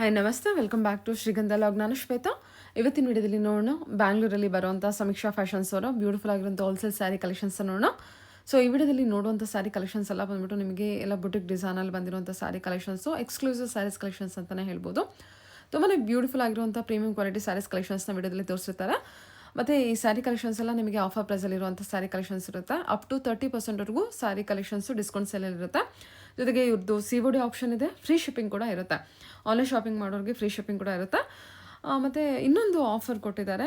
Hi ನಮಸ್ತೆ, welcome back to ಶ್ರೀಗಂಧ log. ನಾನು ಶ್ವೇತಾ. ಇವತ್ತಿನ ವಿಡಿಯೋದಲ್ಲಿ ನೋಡೋಣ ಬ್ಯಾಂಗ್ಳೂರಲ್ಲಿ ಬರುವಂಥ ಸಮೀಕ್ಷಾ ಫ್ಯಾಷನ್ಸ್ ಅವರ ಬ್ಯೂಟಿಫುಲ್ ಆಗಿರುವಂಥ ಹೋಲ್ಸೇಲ್ ಸ್ಯಾರಿ ಕಲೆಕ್ಷನ್ಸ್ ನೋಡೋಣ. ಸೊ ಈ ವಿಡಿಯೋದಲ್ಲಿ ನೋಡುವಂಥ ಸ್ಯಾರಿ ಕಲೆಕ್ಷನ್ಸ್ ಎಲ್ಲ ಬಂದ್ಬಿಟ್ಟು ನಿಮಗೆ ಎಲ್ಲ ಬುಟಿಕ್ ಡಿಸೈನಲ್ಲಿ ಬಂದಿರುವಂಥ sari collections, exclusive saris collections ಅಂತಲೇ ಹೇಳ್ಬೋದು. ತುಂಬಾ ಬ್ಯೂಟಿಫುಲ್ ಆಗಿರುವಂಥ ಪ್ರೀಮಿಯಂ ಕ್ವಾಲಿಟಿ ಸ್ಯಾರೀಸ್ ಕಲೆಕ್ಷನ್ಸ್ನ ವಿಡಿಯೋದಲ್ಲಿ ತೋರಿಸಿರ್ತಾರೆ. ಮತ್ತು ಈ ಸ್ಯಾರಿ ಕಲೆಕ್ಷನ್ಸ್ ಎಲ್ಲ ನಿಮಗೆ ಆಫರ್ ಪ್ರೈಸಲ್ಲಿರುವಂಥ ಸ್ಯಾರಿ ಕಲೆಕ್ಷನ್ಸ್ ಇರುತ್ತೆ. Up to 30% sari collections discount ಸೇಲಲ್ಲಿ ಇರುತ್ತೆ. ಜೊತೆಗೆ ಇವ್ರದ್ದು COD ಆಪ್ಷನ್ ಇದೆ, ಫ್ರೀ ಶಿಪ್ಪಿಂಗ್ ಕೂಡ ಇರುತ್ತೆ. ಆನ್ಲೈನ್ ಶಾಪಿಂಗ್ ಮಾಡೋರಿಗೆ ಫ್ರೀ ಶಿಪ್ಪಿಂಗ್ ಕೂಡ ಇರುತ್ತೆ. ಮತ್ತು ಇನ್ನೊಂದು ಆಫರ್ ಕೊಟ್ಟಿದ್ದಾರೆ.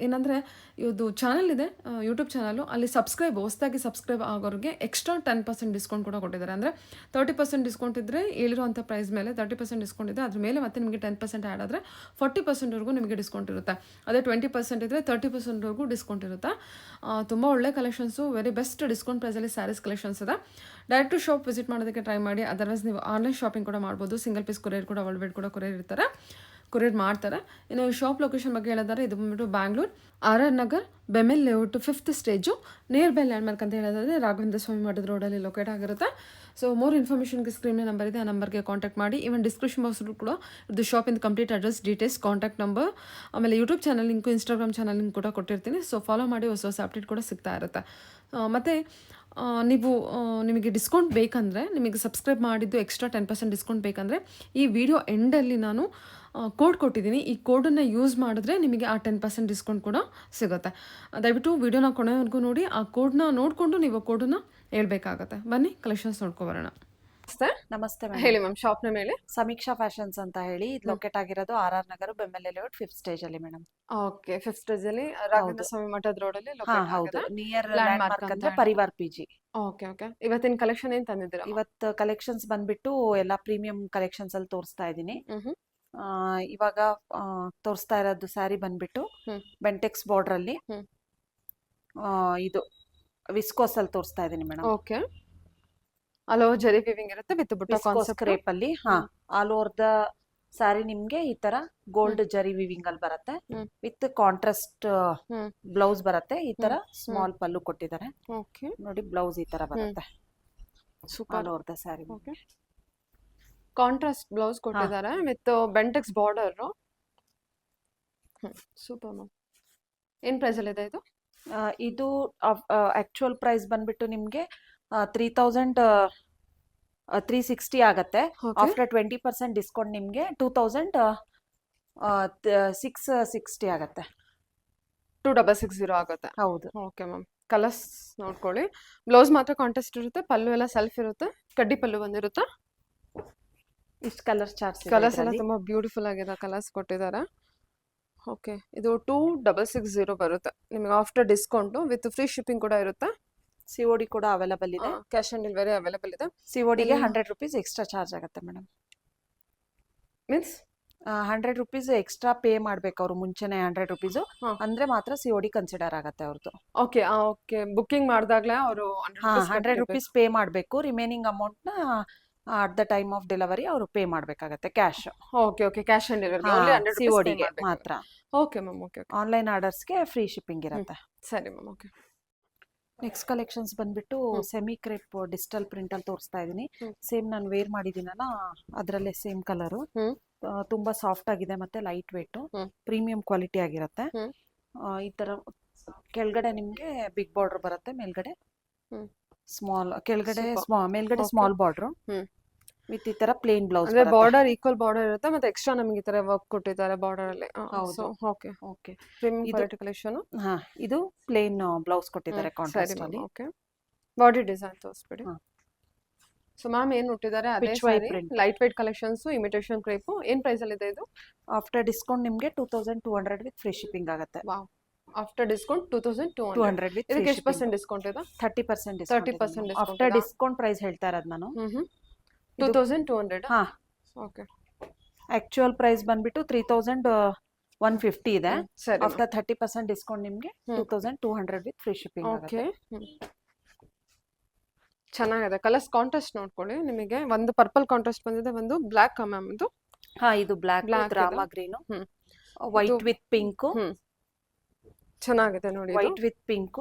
ಏನಂದರೆ ಇವ್ರದ್ದು ಚಾನಲ್ ಇದೆ, ಯೂಟ್ಯೂಬ್ ಚಾನಲು. ಅಲ್ಲಿ ಹೊಸದಾಗಿ ಸಬ್ಸ್ಕ್ರೈಬ್ ಆಗೋರಿಗೆ ಎಕ್ಸ್ಟ್ರಾ 10% ಡಿಸ್ಕೌಂಟ್ ಕೂಡ ಕೊಟ್ಟಿದ್ದಾರೆ. ಅಂದರೆ 30% ಡಿಸ್ಕೌಂಟ್ ಇದ್ದರೆ ಹೇಳಿರುವಂಥ ಪ್ರೈಸ್ ಮೇಲೆ 30% ಡಿಸ್ಕೌಂಟ್ ಇದೆ. ಅದ್ರ ಮೇಲೆ ಮತ್ತೆ ನಿಮಗೆ 10% ಆ್ಯಡ್ ಆದರೆ 40%ವರೆಗೂ ನಿಮಗೆ ಡಿಸ್ಕೌಂಟ್ ಇರುತ್ತೆ. ಅದೇ 20% ಇದ್ದರೆ 30%ವರೆಗೂ ಡಿಸ್ಕೌಂಟ್ ಇರುತ್ತೆ. ತುಂಬ ಒಳ್ಳೆ ಕಲೆಕ್ಷನ್ಸು, ವೆರಿ ಬೆಸ್ಟ್ ಡಿಸ್ಕೌಂಟ್ ಪ್ರೈಸಲ್ಲಿ ಸ್ಯಾರೀಸ್ ಕಲೆಕ್ಷನ್ಸ್ ಇದೆ. ಡೈರೆಕ್ಟ್ ಟು ಶಾಪ್ ವಿಸಿಟ್ ಮಾಡೋದಕ್ಕೆ ಟ್ರೈ ಮಾಡಿ. ಅದರ್ವೈಸ್ ನೀವು ಆನ್ಲೈನ್ ಶಾಪಿಂಗ್ ಕೂಡ ಮಾಡ್ಬೋದು. ಸಿಂಗಲ್ ಪೀಸ್ ಕೊರಿಯರ್ ಕೂಡ, ವರ್ಲ್ಡ್ ವೈಡ್ ಕೂಡ ಕೊರಿಯರ್ ಮಾಡ್ತಾರೆ. ಇನ್ನು ಶಾಪ್ ಲೊಕೇಶನ್ ಬಗ್ಗೆ ಹೇಳಿದರೆ ಇದು ಬಂದ್ಬಿಟ್ಟು Bangalore RR Nagar, BEML layout 5th stage, near by landmark ಅಂತ ಹೇಳಿದ್ರೆ ರಾಘವೇಂದ್ರ ಸ್ವಾಮಿ ಮಠದ ರೋಡಲ್ಲಿ ಲೊಕೇಟ್ ಆಗಿರುತ್ತೆ. ಸೊ ಮೋರ್ ಇನ್ಫಾರ್ಮೇಷನ್ಗೆ ಸ್ಕ್ರೀನ್ ನಂಬರ್ ಇದೆ, ಆ ನಂಬರ್ಗೆ ಕಾಂಟ್ಯಾಕ್ಟ್ ಮಾಡಿ. ಈವನ್ ಡಿಸ್ಕ್ರಿಪ್ಷನ್ ಬಾಕ್ಸಲ್ಲೂ ಕೂಡ ಇದು ಶಾಪಿಂದ complete address, details, contact number, ಆಮೇಲೆ YouTube channel link, Instagram channel link ಕೂಡ ಕೊಟ್ಟಿರ್ತೀನಿ. ಸೊ ಫಾಲೋ ಮಾಡಿ, ಹೊಸ ಅಪ್ಡೇಟ್ ಕೂಡ ಸಿಗ್ತಾ ಇರುತ್ತೆ. ಮತ್ತು ನಿಮಗೆ ಡಿಸ್ಕೌಂಟ್ ಬೇಕಂದರೆ, ನಿಮಗೆ ಸಬ್ಸ್ಕ್ರೈಬ್ ಮಾಡಿದ್ದು ಎಕ್ಸ್ಟ್ರಾ 10% ಡಿಸ್ಕೌಂಟ್ ಬೇಕಂದರೆ ಈ ವಿಡಿಯೋ ಎಂಡಲ್ಲಿ ನಾನು ಕೋಡ್ ಕೊಟ್ಟಿದ್ದೀನಿ. ಈ ಕೋಡನ್ನು ಯೂಸ್ ಮಾಡಿದ್ರೆ ನಿಮಗೆ ಆ 10% ಡಿಸ್ಕೌಂಟ್ ಕೂಡ ಸಿಗುತ್ತೆ. ದಯವಿಟ್ಟು ವಿಡಿಯೋನ ಕೊನೆವರೆಗೂ ನೋಡಿ. ಆ ಕೋಡ್ನ ನೋಡಿಕೊಂಡು ನೀವು ಕೋಡನ್ನು ಹೇಳ್ಬೇಕಾಗತ್ತೆ. ಬನ್ನಿ ಕಲೆಕ್ಷನ್ಸ್ ನೋಡ್ಕೊಬರೋಣ. ನಮಸ್ತೆ ಮ್ಯಾಮ್. ಹೇಳಿ ಮ್ಯಾಮ್, ಶಾಪ್ನ ಮೇಲೆ ಸಮೀಕ್ಷಾ ಫ್ಯಾಷನ್ಸ್ ಅಂತ ಹೇಳಿ ಲೊಕೇಟ್ ಆಗಿರೋದು RR ನಗರ, ಬೆಮೆಲ್ ಲೇಔಟ್ 5th ಸ್ಟೇಜ್ ಅಲ್ಲಿ ಮೇಡಮ್. ಓಕೆ, 5th ಸ್ಟೇಜಲ್ಲಿ ರಾಘವೇಂದ್ರ ಸ್ವಾಮಿ ಮಠದ ರೋಡಲ್ಲಿ ಹೌದು, ನಿಯರ್ ಲ್ಯಾಂಡ್ಮಾರ್ಕ್ ಲ್ಯಾಂಡ್ಮಾರ್ಕ್ ಅಂದ್ರೆ ಪರಿವಾರ್ PG. ಓಕೆ. ಇವತ್ತಿನ ಕಲೆಕ್ಷನ್ ಏನು ತಂದಿದ್ದೀರಾ? ಇವತ್ತು ಕಲೆಕ್ಷನ್ಸ್ ಬಂದ್ಬಿಟ್ಟು ಎಲ್ಲ ಪ್ರೀಮಿಯಂ ಕಲೆಕ್ಷನ್ಸ್ ಅಲ್ಲಿ ತೋರಿಸ್ತಾ ಇದ್ದೀನಿ. ಇವಾಗ ತೋರಿಸ್ತಾ ಇರೋದು ಸ್ಯಾರಿ ಬಂದ್ಬಿಟ್ಟು ಬೆಂಟೆಕ್ಸ್ ಬಾರ್ಡರ್ ಅಲ್ಲಿ ಇದು ವಿಸ್ಕೋಸ್ ಅಲ್ಲಿ ತೋರಿಸ್ತಾ ಇದ್ದೀನಿ ಮೇಡಮ್. ಓಕೆ, ಆಲ್ ಓವರ್ ಜರಿ ವೀವಿಂಗ್ ಇರುತ್ತೆ ವಿತ್ ಬುಟ್ಟ ಕಾನ್ಸೆಪ್ಟ್ ಕ್ರೇಪ್ ಅಲ್ಲಿ. ಆಲ್ ಓವರ್ ದ ಸ್ಯಾರಿ ನಿಮ್ಗೆ ಈ ತರ ಗೋಲ್ಡ್ ಜರಿ ವಿವಿಂಗ್ ಅಲ್ಲಿ ಬರುತ್ತೆ. ವಿತ್ ಕಾಂಟ್ರಾಸ್ಟ್ ಬ್ಲೌಸ್ ಬರುತ್ತೆ. ಈ ತರ ಸ್ಮಾಲ್ ಪಲ್ಲು ಕೊಟ್ಟಿದ್ದಾರೆ. ಓಕೆ, ನೋಡಿ ಬ್ಲೌಸ್ ಈ ತರ ಬರುತ್ತೆ. Super all over the sari. Okay, contrast blouse ಕೊಟ್ಟಿದ್ದಾರೆ with Bentex border. Super ma'am. ಏನು ಪ್ರೈಸ್ ಅಲ್ಲಿ ಇದೆ ಇದು? ಇದು ಆಕ್ಚುಯಲ್ ಪ್ರೈಸ್ ಬಂದ್ಬಿಟ್ಟು ನಿಮ್ಗೆ 3,360 ಆಗತ್ತೆ. ಆಫ್ಟರ್ 20% ಡಿಸ್ಕೌಂಟ್ ನಿಮ್ಗೆ 2,660 ಆಗತ್ತೆ. 2,660 ಆಗುತ್ತೆ. ಹೌದು. ಓಕೆ ಮ್ಯಾಮ್, ಕಲರ್ಸ್ ನೋಡ್ಕೊಳ್ಳಿ. ಬ್ಲೌಸ್ ಮಾತ್ರ ಕಾಂಟ್ರಾಸ್ಟ್ ಇರುತ್ತೆ, ಪಲ್ಲು ಎಲ್ಲ ಸೆಲ್ಫ್ ಇರುತ್ತೆ, ಕಡ್ಡಿ ಪಲ್ಲು ಬಂದಿರುತ್ತೆ. ಇಷ್ಟು ಕಲರ್ಸ್ ಕಲರ್ಸ್ ಎಲ್ಲ ತುಂಬಾ ಬ್ಯೂಟಿಫುಲ್ ಆಗಿದೆ, ಕಲರ್ಸ್ ಕೊಟ್ಟಿದ್ದಾರೆ. ಓಕೆ, ಇದು 2,660 ಬರುತ್ತೆ ನಿಮಗೆ after discount. With free shipping ಕೂಡ ಇರುತ್ತೆ. COD ಕೂಡ ಅವೈಲಬಲ್ ಇದೆ. ಕ್ಯಾಶ್ ಆನ್ ಡೆಲಿವರಿ ಅವೈಲಬಲ್ ಇದೆ. CODಗೆ 100 ರೂಪೀಸ್ ಎಕ್ಸ್ಟ್ರಾ ಚಾರ್ಜ್ ಆಗುತ್ತೆ madam. Means 100 rupees extra pay ಮಾಡ್ಬೇಕು ಅವರು ಮುಂಚೆನೆ. 100 ರೂಪೀಸ್ ಅಂದ್ರೆ ಮಾತ್ರ COD ಕನ್ಸಿಡರ್ ಆಗುತ್ತೆ ಅವ್ರದ್ದು. ಓಕೆ ಓಕೆ, ಬುಕ್ಕಿಂಗ್ ಮಾಡಿದಾಗಲೇ ಅವರು 100 ರೂಪೀಸ್ ಪೇ ಮಾಡಬೇಕು. ರಿಮೈನಿಂಗ್ ಅಮೌಂಟ್ ನ at the time of delivery ಅವರು ಪೇ ಮಾಡಬೇಕಾಗತ್ತೆ cash. Okay, cash on delivery CODಗೆ ಮಾತ್ರ. Okay ma'am. ಓಕೆ, ಆನ್ಲೈನ್ ಆರ್ಡರ್ಸ್ಗೆ ಫ್ರೀ ಶಿಪ್ಪಿಂಗ್ ಇರುತ್ತೆ. ಸರಿ ಮ್ಯಾಮ್. ಓಕೆ, ನೆಕ್ಸ್ಟ್ ಕಲೆಕ್ಷನ್ಸ್ ಬಂದ್ಬಿಟ್ಟು ಸೆಮಿ ಕ್ರೇಪ್ ಡಿಜಿಟಲ್ ಪ್ರಿಂಟ್ ಅಲ್ಲಿ ತೋರಿಸ್ತಾ ಇದೀನಿ. ಸೇಮ್ ನಾನು ವೇರ್ ಮಾಡಿದೀನಲ್ಲ ಅದರಲ್ಲೇ ಸೇಮ್ ಕಲರು. ತುಂಬಾ ಸಾಫ್ಟ್ ಆಗಿದೆ ಮತ್ತೆ ಲೈಟ್ ವೇಟ್, ಪ್ರೀಮಿಯಂ ಕ್ವಾಲಿಟಿ ಆಗಿರುತ್ತೆ. ಈ ತರ ಕೆಳಗಡೆ ನಿಮ್ಗೆ ಬಿಗ್ ಬಾರ್ಡರ್ ಬರುತ್ತೆ, ಮೇಲ್ಗಡೆ ಸ್ಮಾಲ್, ಕೆಳಗಡೆ ಮೇಲ್ಗಡೆ ಸ್ಮಾಲ್ ಬಾರ್ಡರ್ ವಿತ್ ಈ ತರ plain blouse. Border equal border ಇರುತ್ತೆ, ಮತ್ತೆ ಎಕ್ಸ್ಟ್ರಾ ನಮಗೆ ಈ ತರ ವರ್ಕ್ ಕೊಟ್ಟಿದ್ದಾರೆ ಬಾರ್ಡರ್ ಅಲ್ಲಿ. Okay okay, premium quality collection. ಇದು ಪ್ಲೇನ್ ಬ್ಲೌಸ್ ಕೊಟ್ಟಿದ್ದಾರೆ ಕಾಂಟ್ರಾಸ್ಟ್ ಅಲ್ಲಿ. ಓಕೆ, ಬಾಡಿ ಡಿಸೈನ್ ತೋರಿಸ್ಬಿಡಿ. ಸೊ ಮ್ಯಾಮ್ ಏನು ಕೊಟ್ಟಿದ್ದಾರೆ? ಅದೇ light weight collections, imitation crepe. ಏನು ಪ್ರೈಸ್ ಅಲ್ಲಿ ಇದೆ ಇದು? ಆಫ್ಟರ್ ಡಿಸ್ಕೌಂಟ್ ನಿಮಗೆ 2,200 ವಿತ್ ಫ್ರೀ ಶಿಪ್ಪಿಂಗ್ ಆಗುತ್ತೆ. ವಾವ್, ಆಫ್ಟರ್ ಡಿಸ್ಕೌಂಟ್ 2,200 ವಿತ್ ಇದಕ್ಕೆ ಎಷ್ಟು ಪರ್ಸೆಂಟ್ ಡಿಸ್ಕೌಂಟ್ ಇದೆ? 30% ಡಿಸ್ಕೌಂಟ್. ಆಫ್ಟರ್ ಡಿಸ್ಕೌಂಟ್ ಪ್ರೈಸ್ ಹೇಳ್ತಾ ಇರೋದು ನಾನು. 2,200. ಓಕೆ, ಆಕ್ಚುಯಲ್ ಪ್ರೈಸ್ ಬಂದ್ಬಿಟ್ಟು 3,150 ಇದೆ. ಆಫ್ಟರ್ 30% ಡಿಸ್ಕೌಂಟ್ ನಿಮಗೆ 2,200 ವಿತ್ ಫ್ರೀ ಶಿಪ್ಪಿಂಗ್ ಆಗುತ್ತೆ. ಚೆನ್ನಾಗಿದೆ. ಕಲರ್ಸ್ ಕಾಂಟ್ರಾಸ್ಟ್ ನೋಡ್ಕೊಳ್ಳಿ. ನಿಮಗೆ ಒಂದು ಪರ್ಪಲ್ ಕಾಂಟ್ರಾಸ್ಟ್ ಬಂದಿದೆ, ಒಂದು ಬ್ಲಾಕ್ ಮ್ಯಾಮ್ ಇದು. ಇದು black Rama green, white with pink. ಚೆನ್ನಾಗಿದೆ ನೋಡಿ, ವೈಟ್ ವಿತ್ ಪಿಂಕ್.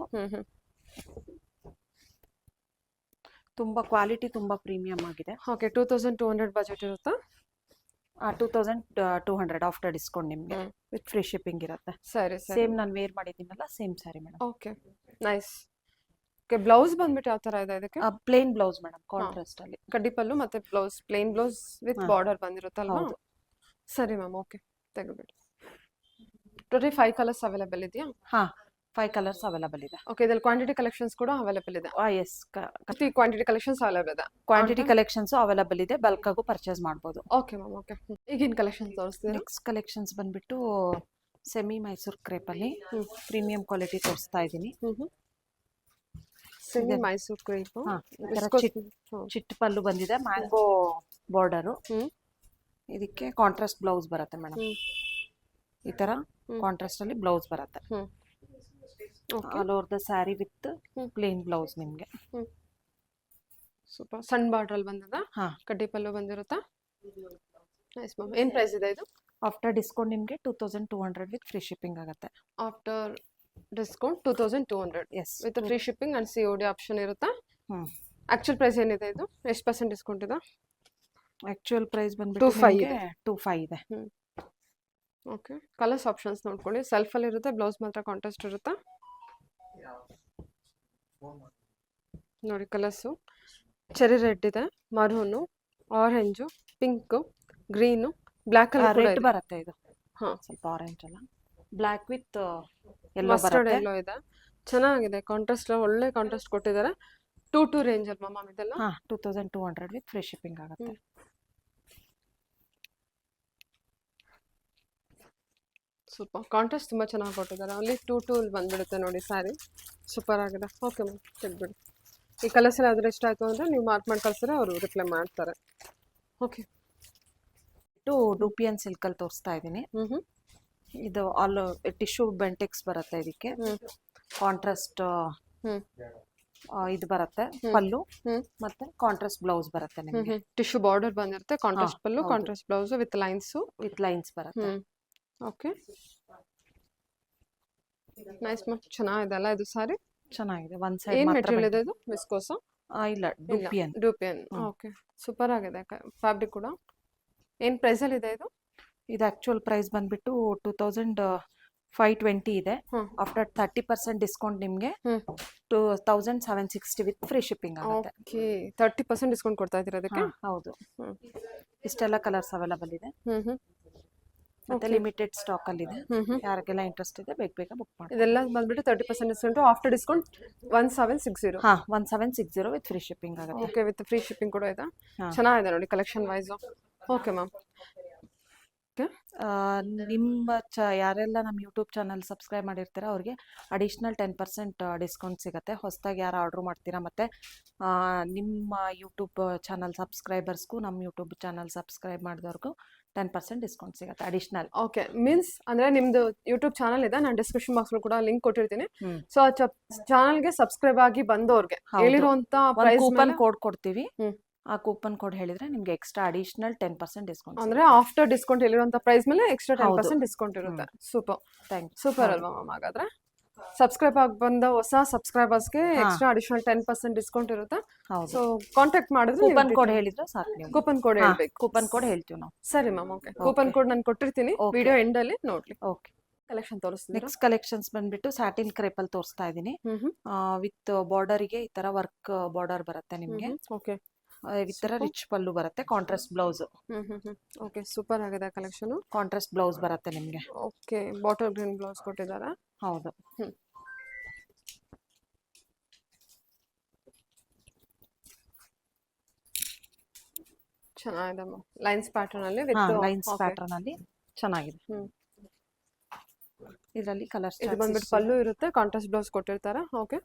ತುಂಬಾ ಕ್ವಾಲಿಟಿ, ತುಂಬಾ ಪ್ರೀಮಿಯಂ ಆಗಿದೆ. ಓಕೆ, 2,200 ಬಜೆಟ್ ಇರುತ್ತಾ? 2200 ಆಫ್ಟರ್ ಡಿಸ್ಕೌಂಟ್ ನಿಮಗೆ ಹ್ಮ್. ವಿತ್ ಫ್ರೀ ಶಿಪ್ಪಿಂಗ್ ಇರುತ್ತೆ. ಸರಿ ಸರಿ ಸೇಮ್ ನಾನು ವೇರ್ ಮಾಡಿದ್ದೀನಲ್ಲ same sari madam. Okay nice. Okay blouse ಬಂದ್ಬಿಟ್ಟು ಯಾವ ಥರ ಇದೆ ಇದಕ್ಕೆ? ಪ್ಲೇನ್ ಬ್ಲೌಸ್ ಮೇಡಮ್, ಕಾಂಟ್ರಾಸ್ಟ್ ಅಲ್ಲಿ. ಕಡ್ಡಿ ಪಲ್ಲು ಮತ್ತೆ ಬ್ಲೌಸ್ ಪ್ಲೇನ್ ಬ್ಲೌಸ್ ವಿತ್ ಹಾ. ಬಾರ್ಡರ್ ಬಂದಿರುತ್ತಲ್ವಾ? ಹೌದು. ಸರಿ ಮ್ಯಾಮ್, ಓಕೆ ತೆಗೆದ್ಬಿಡಿ. ಟೋಟಲಿ 5 ಕಲರ್ಸ್ ಅವೈಲೇಬಲ್ ಇದೆಯಾ? ಹಾ, 5 ಕಲರ್ಸ್ ಅವೈಲಬಲ್ ಇದೆ. ಓಕೆ, ಇದ್ರಲ್ಲಿ ಕ್ವಾಂಟಿಟಿ ಕಲೆಕ್ಷನ್ಸ್ ಕೂಡ ಅವೈಲೇಬಲ್ ಇದೆ. ಎಸ್, ಕ್ವಾಂಟಿಟಿ ಕಲೆಕ್ಷನ್ಸ್ ಅವೈಲೇಬಲ್ ಇದೆ. ಕ್ವಾಂಟಿಟಿ ಕಲೆಕ್ಷನ್ಸ್ ಅವೈಲಬಲ್ ಇದೆ, ಬಲ್ಕ್ ಆಗು ಪರ್ಚೇಸ್ ಮಾಡ್ಬೋದು. Okay ma'am, okay. ಈಗಿನ ಕಲೆಕ್ಷನ್ಸ್ ತೋರಿಸ್ತೀರಾ? ನೆಕ್ಸ್ಟ್ ಕಲೆಕ್ಷನ್ಸ್ ಬಂದ್ಬಿಟ್ಟು ಸೆಮಿ ಮೈಸೂರ್ ಕ್ರೇಪ್ ಅಲ್ಲಿ ಹ್ಮ್. ಪ್ರೀಮಿಯಂ ಕ್ವಾಲಿಟಿ ತೋರಿಸ್ತಾ ಇದ್ದೀನಿ. ಸೆಮಿ ಇದೆ. ಮೈಸೂರ್ ಕ್ರೇಪ್. ಹಾ, ಈ ತರ ಚಿಟ್ ಪಲ್ಲು ಬಂದಿದೆ, ಮ್ಯಾಂಗೋ ಬಾರ್ಡರು. ಹ್ಮ್. ಇದಕ್ಕೆ ಕಾಂಟ್ರಾಸ್ಟ್ ಬ್ಲೌಸ್ ಬರುತ್ತೆ ಮೇಡಮ್. ಹ್ಮ್. ಈ ತರ ಹ್ಮ್. ಕಾಂಟ್ರಾಸ್ಟ್ ಅಲ್ಲಿ ಬ್ಲೌಸ್ ಬರುತ್ತೆ. ಹ್ಮ್. Okay all over the sari with hmm. Plain blouse ನಿಮ್ಗೆ. ಸೂಪರ್. ಸಣ್ಣ ಬಾರ್ಡರ್ ಅಲ್ಲಿ ಬಂದದ, ಹಾ, ಕಡ್ಡಿ ಪಲ್ಲು ಬಂದಿರುತ್ತಾ? Nice ma'am. ಏನ್ ಪ್ರೈಸ್ ಇದೆ ಇದು? ಆಫ್ಟರ್ ಡಿಸ್ಕೌಂಟ್ ನಿಮ್ಗೆ 2200 ವಿತ್ ಫ್ರೀ ಶಿಪ್ಪಿಂಗ್ ಆಗುತ್ತೆ. After discount 2200 yes. With free shipping and COD option ಇರುತ್ತಾ? ಹ್ಮ್. ಆಕ್ಚುಲ್ ಪ್ರೈಸ್ ಏನಿದೆ ಇದು? ಎಷ್ಟು ಪರ್ಸೆಂಟ್ ಡಿಸ್ಕೌಂಟ್ ಇದೆ? ಆಕ್ಚುಯಲ್ ಪ್ರೈಸ್ ಬಂದ್ಬಿಟ್ಟು 25 ನಿಮ್ಗೆ 25 ಇದೆ. ಓಕೆ, ಕಲರ್ಸ್ ಆಪ್ಷನ್ಸ್ ನೋಡ್ಕೊಳ್ಳಿ. ಸೆಲ್ಫ್ ಅಲ್ಲಿ ಇರುತ್ತೆ, ಬ್ಲೌಸ್ ಮಾತ್ರ ಕಾಂಟ್ರಾಸ್ಟ್ ಇರುತ್ತೆ. ನೋಡಿ ಕಲರ್ಸು ಚೆರಿ ರೆಡ್ ಇದೆ, ಮರೂನು, orange, pink, green, black colour red ಬರುತ್ತೆ ಇದು. ಹಾ. ಸ್ವಲ್ಪ ಆರೆಂಜ್ ಅಲ್ಲ, ಬ್ಲ್ಯಾಕ್ ವಿತ್ ಎಲ್ಲೋ ಮಸ್ಟರ್ಡ್ ಬರುತ್ತೆ. ಎಲ್ಲೋ ಇದೆ, ಚೆನ್ನಾಗಿದೆ. ಕಾಂಟ್ರಾಸ್ಟ್ ಒಳ್ಳೆ ಕಾಂಟ್ರಾಸ್ಟ್ ಕೊಟ್ಟಿದ್ದಾರೆ. 2 ರೇಂಜ್ ಅಲ್ವಾ ಮ್ಯಾಮ್ ಇದೆಲ್ಲ? ಹಾ, 2200 ವಿತ್ ಫ್ರೀ ಶಿಪ್ಪಿಂಗ್ ಆಗುತ್ತೆ. ಸೂಪರ್. ಕಾಂಟ್ರಾಸ್ಟ್ ತುಂಬ ಚೆನ್ನಾಗಿ ಕೊಟ್ಟಿದ್ದಾರೆ. ಅಲ್ಲಿ 2 ಬಂದ್ಬಿಡುತ್ತೆ ನೋಡಿ ಸ್ಯಾರಿ. ಸೂಪರ್ ಆಗಿದೆ. ಓಕೆ ಮ್ಯಾಮ್, ತೆಗ್ಬಿಡಿ. ಈ ಕಲರ್ಸ್ ಎಲ್ಲ ಅದ್ರ ಇಷ್ಟ ಆಯಿತು ಅಂದರೆ ನೀವು ಮಾರ್ಕ್ ಮಾಡಿ ಕಳ್ಸಿದ್ರೆ ಅವರು ರಿಪ್ಲೈ ಮಾಡ್ತಾರೆ. ಓಕೆ. ಡೂಪಿಯನ್ ಸಿಲ್ಕ್ ಅಲ್ಲಿ ತೋರಿಸ್ತಾ ಇದ್ದೀನಿ. ಹ್ಞೂ. ಇದು ಆಲ್ ಟಿಶ್ಯೂ ಬೆಂಟೆಕ್ಸ್ ಬರುತ್ತೆ ಇದಕ್ಕೆ. ಕಾಂಟ್ರಾಸ್ಟ್ ಹ್ಮ್. ಇದು ಬರುತ್ತೆ ಪಲ್ಲು, ಹ್ಮ್. ಮತ್ತೆ ಕಾಂಟ್ರಾಸ್ಟ್ ಬ್ಲೌಸ್ ಬರುತ್ತೆ ನಿಮಗೆ. ಟಿಶ್ಯೂ ಬಾರ್ಡರ್ ಬಂದಿರುತ್ತೆ, ಕಾಂಟ್ರಾಸ್ಟ್ ಪಲ್ಲು, ಹೌದು. Contrast blouse with lines. With lines ಬರುತ್ತೆ. Okay, nice ma'am. ಚೆನ್ನಾಗಿದೆ ಅಲ್ಲ ಇದು ಸಾರಿ? ಚೆನ್ನಾಗಿದೆ. ಒಂದ್ ಸೈಡ್ ಏನ್ ಮಾತ್ರ ಮೆಟೀರಿಯಲ್ ಇದೆ ಇದು? ವಿಸ್ಕೋಸ್? ಇಲ್ಲ, ಡೂಪಿಯನ್. ಡೂಪಿಯನ್. ಓಕೆ, ಸೂಪರ್ ಆಗಿದೆ ಫ್ಯಾಬ್ರಿಕ್ ಕೂಡ. ಏನ್ ಪ್ರೈಸ್ ಅಲ್ಲಿ ಇದೆ ಇದು? ಇದು ಆಕ್ಚುಯಲ್ ಪ್ರೈಸ್ ಬಂದ್ಬಿಟ್ಟು 2520 ಇದೆ. ಆಫ್ಟರ್ 30% ಡಿಸ್ಕೌಂಟ್ ನಿಮ್ಗೆ 2760 ವಿತ್ ಫ್ರೀ ಶಿಪ್ಪಿಂಗ್ ಆಗುತ್ತೆ. ಓಕೆ, 30% ಡಿಸ್ಕೌಂಟ್ ಕೊಡ್ತಾ ಇದ್ದೀರಾ ಅದಕ್ಕೆ? ಹೌದು. ಇಷ್ಟೆಲ್ಲ ಕಲರ್ಸ್ ಅವೈಲಬಲ್ ಇದೆ, ಮತ್ತೆ ಲಿಮಿಟೆಡ್ ಸ್ಟಾಕ್ ಅಲ್ಲಿ ಇದೆ. ಯಾರಿಗೆಲ್ಲ ಇಂಟ್ರೆಸ್ಟ್ ಇದೆ ಬೇಗ ಬುಕ್ ಮಾಡಿ. ಇದೆಲ್ಲ ಬಂದ್ಬಿಟ್ಟು 30% ಡಿಸ್ಕೌಂಟ್. After discount 1760. ಹಾ, 1760 ವಿತ್ ಫ್ರೀ ಶಿಪ್ಪಿಂಗ್ ಆಗುತ್ತೆ. ಓಕೆ, ವಿತ್ ಫ್ರೀ ಶಿಪ್ಪಿಂಗ್ ಕೂಡ ಇದೆ. ಹಾ. ಚೆನ್ನಾಗಿದೆ ನೋಡಿ ಕಲೆಕ್ಷನ್ ವೈಸ್. Okay ma'am. ನಿಮ್ಮ ಯಾರೆಲ್ಲ ನಮ್ಮ ಯೂಟ್ಯೂಬ್ ಚಾನಲ್ ಸಬ್ಸ್ಕ್ರೈಬ್ ಮಾಡಿರ್ತೀರಾ ಅವ್ರಿಗೆ ಅಡಿಷ್ನಲ್ 10% ಡಿಸ್ಕೌಂಟ್ ಸಿಗುತ್ತೆ. ಹೊಸದಾಗಿ ಯಾರು ಆರ್ಡ್ರ್ ಮಾಡ್ತೀರಾ, ಮತ್ತು ನಿಮ್ಮ ಯೂಟ್ಯೂಬ್ ಚಾನಲ್ ಸಬ್ಸ್ಕ್ರೈಬರ್ಸ್ಗೂ ನಮ್ಮ ಯೂಟ್ಯೂಬ್ ಚಾನಲ್ ಸಬ್ಸ್ಕ್ರೈಬ್ ಮಾಡಿದವ್ರಿಗೂ 10% ಡಿಸ್ಕೌಂಟ್ ಸಿಗುತ್ತೆ ಅಡಿಷ್ನಲ್. ಓಕೆ, ಮೀನ್ಸ್ ಅಂದ್ರೆ ನಿಮ್ದು ಯೂಟ್ಯೂಬ್ ಚಾನಲ್ ಇದೆ, ನಾನು ಡಿಸ್ಕ್ರಿಪ್ಷನ್ ಬಾಕ್ಸ್ ಕೂಡ ಲಿಂಕ್ ಕೊಟ್ಟಿರ್ತೀನಿ. ಸೊ ಆ ಚಾನಲ್ಗೆ ಸಬ್ಸ್ಕ್ರೈಬ್ ಆಗಿ ಬಂದವ್ರಿಗೆ ಹೇಳಿರುವಂತ ಪ್ರೈಸ್ ಕೂಪನ್ ಕೋಡ್ ಕೊಡ್ತೀವಿ. ಆ ಕೂಪನ್ ಕೋಡ್ ಹೇಳಿದ್ರೆ ನಿಮ್ಗೆ ಎಕ್ಸ್ಟ್ರಾ ಅಡಿಷನಲ್ 10% ಡಿಸ್ಕೌಂಟ್. ಅಂದ್ರೆ ಆಫ್ಟರ್ ಡಿಸ್ಕೌಂಟ್ ಹೇಳಿರುವಂತ ಪ್ರೈಸ್ ಮೇಲೆ ಎಕ್ಸ್ಟ್ರಾ 10% ಡಿಸ್ಕೌಂಟ್ ಇರುತ್ತೆ. ಸೂಪರ್, ಸೂಪರ್ ಅಲ್ವಾ ಮ್ಯಾಮ್? ಹಾಗಾದ್ರೆ ಸಬ್ಸ್ಕ್ರೈಬ್ ಆಗಿ ಬಂದ ಹೊಸ ಸಬ್ಸ್ಕ್ರೈಬರ್ಸ್ಗೆ ಎಕ್ಸ್ಟ್ರಾ ಅಡಿಷನಲ್ 10% ಡಿಸ್ಕೌಂಟ್ ಇರುತ್ತೆ. ಸೊ ಕಾಂಟ್ಯಾಕ್ಟ್ ಮಾಡಿದ್ರೆ ಕೂಪನ್ ಕೋಡ್ ಹೇಳಿದ್ರೆ ಸಾಕು. ನೀವು ಕೂಪನ್ ಕೋಡ್ ಹೇಳ್ಬೇಕು. ಕೂಪನ್ ಕೋಡ್ ಹೇಳ್ತೀವಿ ನಾವು. ಸರಿ ಮ್ಯಾಮ್, ಓಕೆ. ಕೂಪನ್ ಕೋಡ್ ನಾನು ಕೊಟ್ಟಿರ್ತೀನಿ, ವಿಡಿಯೋ ಎಂಡ್ ಅಲ್ಲಿ ನೋಡ್ಲಿ. ಓಕೆ. ಕಲೆಕ್ಷನ್ ತೋರಿಸ್ತೀನಿ. ನೆಕ್ಸ್ಟ್ ಕಲೆಕ್ಷನ್ಸ್ ಬಂದ್ಬಿಟ್ಟು ಸ್ಯಾಟಿನ್ ಕ್ರೇಪ್ ಅಲ್ಲಿ ತೋರಿಸ್ತಾ ಇದ್ದೀನಿ. ವಿತ್ ಬಾರ್ಡರ್ಗೆ ಈ ತರ ವರ್ಕ್ ಬಾರ್ಡರ್ ಬರುತ್ತೆ ನಿಮ್ಗೆ. ಓಕೆ, ಈ ತರ ರಿಚ್ ಪಲ್ಲು ಬರುತ್ತೆ, ಕಾಂಟ್ರಾಸ್ಟ್ ಬ್ಲೌಸ್. ಓಕೆ, ಸೂಪರ್ ಆಗಿದೆ ಕಲೆಕ್ಷನ್. ಕಾಂಟ್ರಾಸ್ಟ್ ಬ್ಲೌಸ್ ಬರುತ್ತೆ ನಿಮ್ಗೆ. ಓಕೆ, ಬಾಟಲ್ ಗ್ರೀನ್ ಬ್ಲೌಸ್ ಕೊಟ್ಟಿದ್ದಾರೆ. ಹೌದು. ಚೆನ್ನಾಗಿದೆ ಲೈನ್ಸ್ ಪ್ಯಾಟರ್ನ್ ಅಲ್ಲಿ ಲೈನ್ಸ್ ಪ್ಯಾಟರ್ನ್ ಅಲ್ಲಿ ಚೆನ್ನಾಗಿದೆ. ಇದರಲ್ಲಿ ಕಲರ್ಸ್ ಇದು ಬಂದ್ಬಿಟ್ಟು ಪಲ್ಲು ಇರುತ್ತೆ, ಕಾಂಟ್ರಾಸ್ಟ್ ಬ್ಲೌಸ್ ಕೊಟ್ಟಿರ್ತಾರೆ. ಓಕೆ.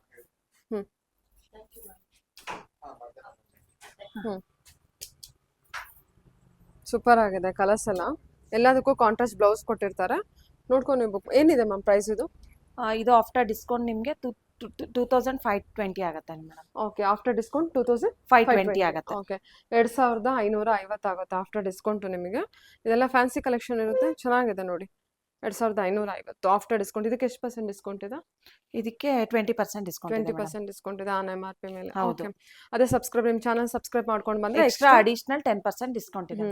ಸೂಪರ್ ಆಗಿದೆ ಕಲರ್ಸ್ ಎಲ್ಲ. ಎಲ್ಲದಕ್ಕೂ ಕಾಂಟ್ರಾಸ್ಟ್ ಬ್ಲೌಸ್ ಕೊಟ್ಟಿರ್ತಾರೆ. ನೋಡ್ಕೊಂಡು ನೀವು ಏನಿದೆ ಮ್ಯಾಮ್ ಪ್ರೈಸ್ ಇದು? ಇದು ಆಫ್ಟರ್ ಡಿಸ್ಕೌಂಟ್ ನಿಮಗೆ 2520 ಆಗುತ್ತೆ ಮೇಡಮ್. ಓಕೆ, ಆಫ್ಟರ್ ಡಿಸ್ಕೌಂಟ್ 2520 ಆಗುತ್ತೆ. ಓಕೆ, 2550 ಆಗುತ್ತೆ ಆಫ್ಟರ್ ಡಿಸ್ಕೌಂಟ್ ನಿಮಗೆ. ಇದೆಲ್ಲ ಫ್ಯಾನ್ಸಿ ಕಲೆಕ್ಷನ್ ಇರುತ್ತೆ, ಚೆನ್ನಾಗಿದೆ ನೋಡಿ. 2550 ಆಫ್ಟರ್ ಡಿಸ್ಕೌಂಟ್. ಇದಕ್ಕೆ ಎಷ್ಟು % ಡಿಸ್ಕೌಂಟ್ ಇದೆ? ಇದಕ್ಕೆ 20% ಡಿಸ್ಕೌಂಟ್. 20% ಡಿಸ್ಕೌಂಟ್ ಇದೆ ಆನ್ MRP ಮೇಲೆ. ಓಕೆ, ಅದೇ ಸಬ್ಸ್ಕ್ರೈಬ್, ನಿಮ್ಮ ಚಾನಲ್ ಸಬ್ಸ್ಕ್ರೈಬ್ ಮಾಡ್ಕೊಂಡು ಬಂದ್ರೆ ಎಕ್ಸ್ಟ್ರಾ ಅಡಿಷನಲ್ 10% ಡಿಸ್ಕೌಂಟ್ ಇದೆ.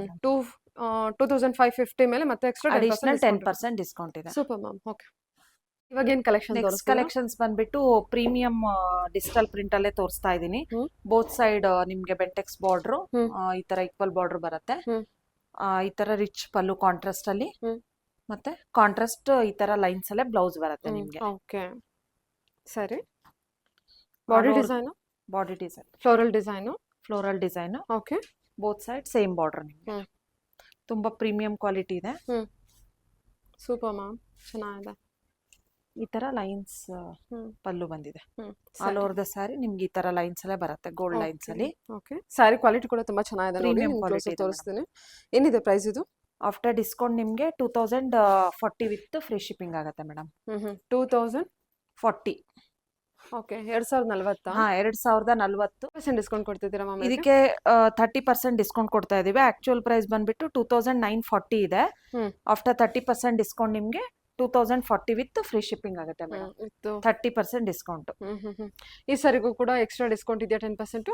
2550 ಮೇಲೆ ಮತ್ತೆ ಎಕ್ಸ್ಟ್ರಾ 10% ಅಡಿಷನಲ್ ಡಿಸ್ಕೌಂಟ್. 10% ಡಿಸ್ಕೌಂಟ್ ಇದೆ. Super ma'am. ಓಕೆ, ಇವಾಗ ಏನು ಕಲೆಕ್ಷನ್ ನೆಕ್ಸ್ಟ್ ತೋರಿಸ್ತೀರಾ? ಕಲೆಕ್ಷನ್ಸ್ ಬಂದ್ಬಿಟ್ಟು ಪ್ರೀಮಿಯಂ ಡಿಜಿಟಲ್ ಪ್ರಿಂಟ್ ಅಲ್ಲೇ ತೋರಿಸ್ತಾ ಇದ್ದೀನಿ. ಹ್ಮ್. ಬೋತ್ ಸೈಡ್ ನಿಮ್ಗೆ ಬೆಂಟೆಕ್ಸ್ ಬಾರ್ಡರ್ ಹ್ಮ್. ಈ ತರ ಈಕ್ವಲ್ ಬಾರ್ಡರ್ ಬರುತ್ತೆ. ಹ್ಮ್. ಈ ತರ ರಿಚ್ ಪಲ್ಲು ಕಾಂಟ್ರಾಸ್ಟ್ ಅಲ್ಲಿ, ಹ್ಮ್. ಮತ್ತೆ ಕಾಂಟ್ರಾಸ್ಟ್ ಈ ತರ ಲೈನ್ಸ್ ಅಲ್ಲೇ ಬ್ಲೌಸ್ ಬರುತ್ತೆ ನಿಮ್ಗೆ. ಓಕೆ, ಸರಿ. Body design, body design floral design. Floral design, okay. Both side same border ನಿಮ್ಗೆ. ಹ್ಮ್. ತುಂಬಾ ಪ್ರೀಮಿಯಂ ಕ್ವಾಲಿಟಿ ಇದೆ. ಸೂಪರ್ ಮ್ಯಾಮ್, ಚೆನ್ನಾಗಿದೆ. ಈ ತರ ಲೈನ್ಸ್ ಹ್ಮ್. ಪಲ್ಲು ಬಂದಿದೆ. ಹ್ಮ್. ಆಲ್ ಓವರ್ ದ ಸ್ಯಾರಿ ನಿಮ್ಗೆ ಈ ತರ ಲೈನ್ಸ್ ಅಲ್ಲೇ ಬರುತ್ತೆ, ಗೋಲ್ಡ್ ಲೈನ್ಸ್ ಅಲ್ಲಿ. ಓಕೆ, ಸ್ಯಾರಿ ಕ್ವಾಲಿಟಿ ಕೂಡ ತುಂಬಾ ಚೆನ್ನಾಗಿದೆ ನೋಡಿ, Premium ನಿಮ್ಗೆ quality ಕ್ಲೋಸ್ ಇದೆ ತೋರಿಸ್ತೀನಿ. ಏನಿದೆ ಪ್ರೈಸ್ ಇದು? ಆಫ್ಟರ್ ಡಿಸ್ಕೌಂಟ್ ನಿಮ್ಗೆ 2040 ವಿತ್ ಫ್ರೀ ಶಿಪ್ಪಿಂಗ್ ಆಗುತ್ತೆ ಮೇಡಮ್. 2040. 40. ಓಕೆ, 2040. ಹಾ, 2040. ಡಿಸ್ಕೌಂಟ್ ಕೊಡ್ತಿದ್ದೀರಾ ಮ್ಯಾಮ್? ಇದಕ್ಕೆ 30% ಡಿಸ್ಕೌಂಟ್ ಕೊಡ್ತಾ ಇದೀವಿ. ಆಕ್ಚುಯಲ್ ಪ್ರೈಸ್ ಬಂದ್ಬಿಟ್ಟು 2940 ಇದೆ. ಆಫ್ಟರ್ 30% ಡಿಸ್ಕೌಂಟ್ ನಿಮ್ಗೆ 2040 ವಿತ್ ಫ್ರೀ ಶಿಪ್ಪಿಂಗ್ ಆಗುತ್ತೆ ಮೇಡಮ್. 30% ಡಿಸ್ಕೌಂಟ್. ಈ ಸಾರಿಗೂ ಕೂಡ ಎಕ್ಸ್ಟ್ರಾ ಡಿಸ್ಕೌಂಟ್ ಇದೆಯಾ 10%?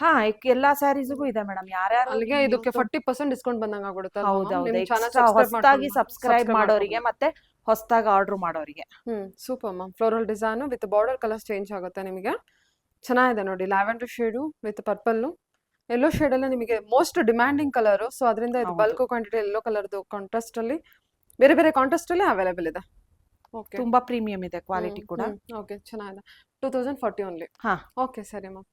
ಹಾ, ಎಲ್ಲಾ ಸ್ಯಾರೀಸ್ಗೂ ಇದೆ ಮೇಡಮ್. ಯಾರ್ಯಾರು ಅಲ್ಲಿಗೆ ಇದಕ್ಕೆ 40% ಡಿಸ್ಕೌಂಟ್ ಬಂದಂಗ ಆಗುತ್ತೆ. ಹೌದೌದು, ಹೊಸದಾಗಿ ಸಬ್ಸ್ಕ್ರೈಬ್ ಮಾಡೋರಿಗೆ ಮತ್ತೆ ಹೊಸದಾಗಿ ಆರ್ಡರ್ ಮಾಡೋರಿಗೆ. Super ma'am. Floral design with border colours change ಆಗುತ್ತೆ ನಿಮಗೆ. ಚೆನ್ನಾಗಿದೆ ನೋಡಿ, lavender shade with purple. Yellow shade ಎಲ್ಲ ನಿಮಗೆ ಮೋಸ್ಟ್ ಡಿಮ್ಯಾಂಡಿಂಗ್ ಕಲರ್, ಸೊ ಅದರಿಂದ ಇದು ಬಲ್ಕ್ ಕ್ವಾಂಟಿಟಿ ಯೆಲ್ಲೋ ಕಲರ್ದು ಕಾಂಟ್ರಾಸ್ಟ್ ಅಲ್ಲಿ, ಬೇರೆ ಬೇರೆ ಕಾಂಟ್ರಾಸ್ಟ್ ಅಲ್ಲಿ ಅವೈಲೇಬಲ್ ಇದೆ. ಓಕೆ, ತುಂಬಾ ಪ್ರೀಮಿಯಂ ಇದೆ ಕ್ವಾಲಿಟಿ ಕೂಡ. ಓಕೆ, ಚೆನ್ನಾಗಿದೆ. 2040 ಓನ್ಲಿ. ಹಾ, ಓಕೆ, ಸರಿ ಮ್ಯಾಮ್.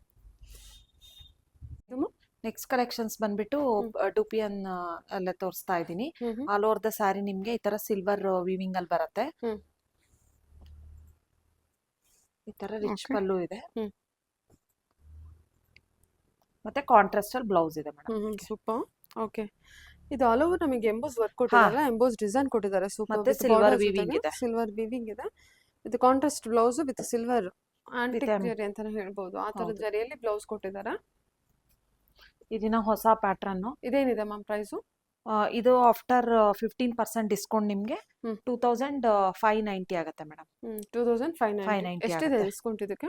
ನೆಕ್ಸ್ಟ್ ಕಲೆಕ್ಷನ್ಸ್ ಬಂದ್ಬಿಟ್ಟು ಡುಪಿಯನ್ ಎಲ್ಲ ತೋರಿಸ್ತಾ ಇದ್ದೀನಿ. ಆಲ್ ಓವರ್ ದ ಸ್ಯಾರಿ ನಿಮ್ಗೆ ಈ ತರ ಸಿಲ್ವರ್ ವಿವಿಂಗ್ ಅಲ್ಲಿ ಬರುತ್ತೆ. ಈ ತರ ರಿಚ್ ಪಲ್ಲು ಇದೆ, ಮತ್ತೆ ಕಾಂಟ್ರಾಸ್ಟ್ ಅಲ್ಲಿ ಬ್ಲೌಸ್ ಇದೆ ಮೇಡಮ್. ಸೂಪರ್. ಓಕೆ, ಇದು ಆಲ್ ಓವರ್ ನಮಗೆ ಎಂಬೋಸ್ ವರ್ಕ್ ಕೊಟ್ಟಿದ್ದಾರೆ, ಎಂಬೋಸ್ ಡಿಸೈನ್ ಕೊಟ್ಟಿದ್ದಾರೆ. ಸೂಪರ್. ಮತ್ತೆ ಸಿಲ್ವರ್ ವಿವಿಂಗ್ ಇದೆ. ಸಿಲ್ವರ್ ವಿವಿಂಗ್ ಇದೆ with contrast blouse with silver antique ಜರಿ ಅಂತಾನೆ ಹೇಳ್ಬೋದು. ಆ ತರ ಜರಿಯಲ್ಲಿ ಬ್ಲೌಸ್ ಕೊಟ್ಟಿದ್ದಾರೆ. ಇದನ್ನ ಹೊಸ ಪ್ಯಾಟರ್ನ್. ಇದೇನಿದೆ ಮ್ಯಾಮ್ ಪ್ರೈಸು? ಇದು ಆಫ್ಟರ್ 15% ಡಿಸ್ಕೌಂಟ್ ನಿಮ್ಗೆ 2590 ಆಗುತ್ತೆ ಮೇಡಮ್. 2590. ಎಷ್ಟಿದೆ ಡಿಸ್ಕೌಂಟ್ ಇದಕ್ಕೆ?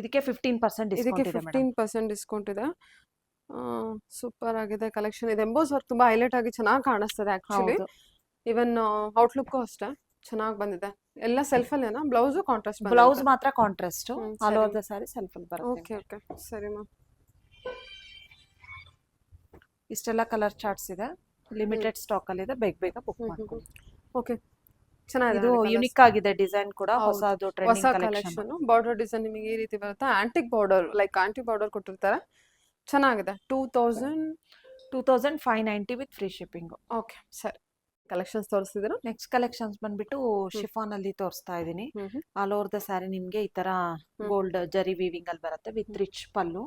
ಇದಕ್ಕೆ 15% ಡಿಸ್ಕೌಂಟ್ ಇದೆ ಮೇಡಮ್. 15% ಡಿಸ್ಕೌಂಟ್ ಇದೆ. ಸೂಪರ್ ಆಗಿದೆ ಕಲೆಕ್ಷನ್. ಇದು ಎಂಬೋಸ್ ವರ್ಕ್ ತುಂಬಾ ಹೈಲೈಟ್ ಆಗಿ ಚೆನ್ನಾಗಿ ಕಾಣಿಸ್ತದೆ ಆಕ್ಚುಲಿ. ಇವನ್ ಔಟ್ಲುಕ್ ಅಷ್ಟೇ ಚೆನ್ನಾಗಿ ಬಂದಿದೆ. ಎಲ್ಲ ಸೆಲ್ಫ್ ಅಲ್ಲೇನಾ? Blouse contrast? ಬ್ಲೌಸ್ ಮಾತ್ರ contrast. All over the sari self ಅಲ್ಲಿ ಬರುತ್ತೆ. ಓಕೆ, ಓಕೆ, ಸರಿ ಮ್ಯಾಮ್. ಇಷ್ಟೆಲ್ಲ ಕಲರ್ ಚಾರ್ಟ್ಸ್ ಇದೆ, ಲಿಮಿಟೆಡ್ ಸ್ಟಾಕ್ ಅಲ್ಲಿ ಇದೆ, ಬೇಗ ಬುಕ್ ಮಾಡ್ಕೊಳ್ಳಿ. ಓಕೆ, ಚೆನ್ನಾಗಿದೆ. ಇದು ಯೂನಿಕ್ ಆಗಿದೆ ಡಿಸೈನ್ ಕೂಡ, ಹೊಸದು ಟ್ರೆಂಡಿಂಗ್ ಕಲೆಕ್ಷನ್. ಬಾರ್ಡರ್ ಡಿಸೈನ್ ನಿಮಗೆ ಈ ರೀತಿ ಬರುತ್ತೆ, antique border, like anti border ಕೊಟ್ಟಿರ್ತಾರೆ. ಚೆನ್ನಾಗಿದೆ. 2590 ವಿತ್ ಫ್ರೀ ಶಿಪ್ಪಿಂಗ್. ಓಕೆ, ಸರಿ. ಕಲೆಕ್ಷನ್ಸ್ ತೋರಿಸ್ತಿದ್ದೀರಾ? ನೆಕ್ಸ್ಟ್ ಕಲೆಕ್ಷನ್ಸ್ ಬಂದ್ಬಿಟ್ಟು ಶಿಫಾನ್ ಅಲ್ಲಿ ತೋರಿಸ್ತಾ ಇದೀನಿ. ಆಲ್ ಓವರ್ ದ ಸ್ಯಾರಿ ನಿಮ್ಗೆ ಈ ತರ ಗೋಲ್ಡ್ ಜರಿ ವೀವಿಂಗ್ ಅಲ್ಲಿ ಬರುತ್ತೆ ವಿತ್ ರಿಚ್ ಪಲ್ಲು.